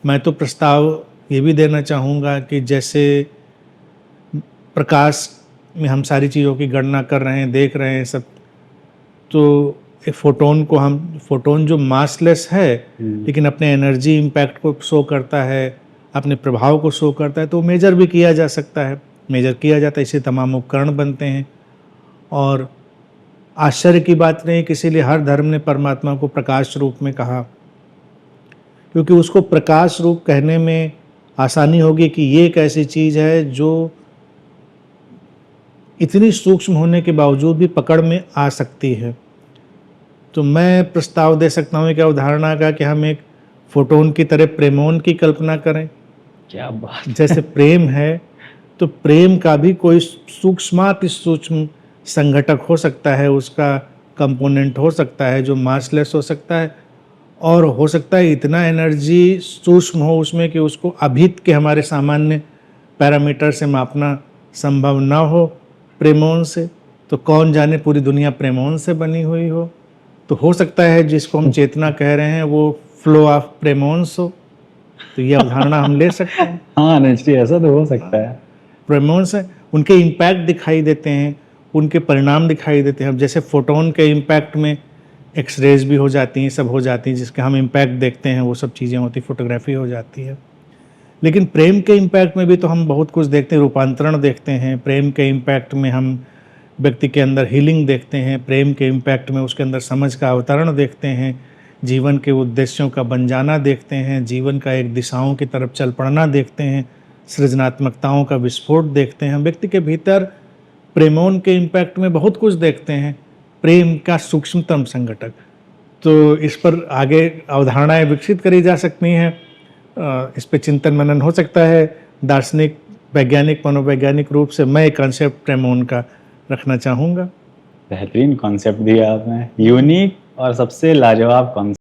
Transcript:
मैं तो प्रस्ताव ये भी देना चाहूँगा कि जैसे प्रकाश में हम सारी चीज़ों की गणना कर रहे हैं, देख रहे हैं सब, तो एक फोटोन जो मासलेस है लेकिन अपने एनर्जी इम्पैक्ट को शो करता है, अपने प्रभाव को शो करता है, तो मेजर भी किया जा सकता है, मेजर किया जाता है। इससे तमाम उपकरण बनते हैं। और आश्चर्य की बात नहीं कि इसीलिए हर धर्म ने परमात्मा को प्रकाश रूप में कहा, क्योंकि उसको प्रकाश रूप कहने में आसानी होगी कि ये एक ऐसी चीज़ है जो इतनी सूक्ष्म होने के बावजूद भी पकड़ में आ सकती है। तो मैं प्रस्ताव दे सकता हूँ कि अवधारणा का कि हम एक फोटोन की तरह प्रेमोन की कल्पना करें। क्या बात! जैसे प्रेम है, तो प्रेम का भी कोई सूक्ष्माति सूक्ष्म संघटक हो सकता है, उसका कंपोनेंट हो सकता है जो मासलेस हो सकता है, और हो सकता है इतना एनर्जी सूक्ष्म हो उसमें कि उसको अभित के हमारे सामान्य पैरामीटर से मापना संभव ना हो प्रेमोन से। तो कौन जाने पूरी दुनिया प्रेमोन से बनी हुई हो, तो हो सकता है जिसको हम चेतना कह रहे हैं वो फ्लो ऑफ प्रेमोन्स हो। तो ये अवधारणा हम ले सकते हैं। हाँ, नेचुरली ऐसा तो हो सकता है। प्रेमोन्स हैं, उनके इम्पैक्ट दिखाई देते हैं, उनके परिणाम दिखाई देते हैं। अब जैसे फोटोन के इम्पैक्ट में एक्सरेज भी हो जाती हैं, सब हो जाती हैं, जिसके हम इम्पैक्ट देखते हैं, वो सब चीज़ें होती, फोटोग्राफी हो जाती है। लेकिन प्रेम के इम्पैक्ट में भी तो हम बहुत कुछ देखते हैं, रूपांतरण देखते हैं। प्रेम के इम्पैक्ट में हम व्यक्ति के अंदर हीलिंग देखते हैं। प्रेम के इम्पैक्ट में उसके अंदर समझ का अवतरण देखते हैं, जीवन के उद्देश्यों का बन जाना देखते हैं, जीवन का एक दिशाओं की तरफ चल पड़ना देखते हैं, सृजनात्मकताओं का विस्फोट देखते हैं। हम व्यक्ति के भीतर प्रेमोन के इम्पैक्ट में बहुत कुछ देखते हैं, प्रेम का सूक्ष्मतम संघटक। तो इस पर आगे अवधारणाएं विकसित करी जा सकती हैं, इस पे चिंतन मनन हो सकता है। दार्शनिक, वैज्ञानिक, मनोवैज्ञानिक रूप से मैं एक कॉन्सेप्ट प्रेमोन का रखना चाहूँगा। बेहतरीन कॉन्सेप्ट दिया आपने, यूनिक और सबसे लाजवाब कॉन्सेप्ट।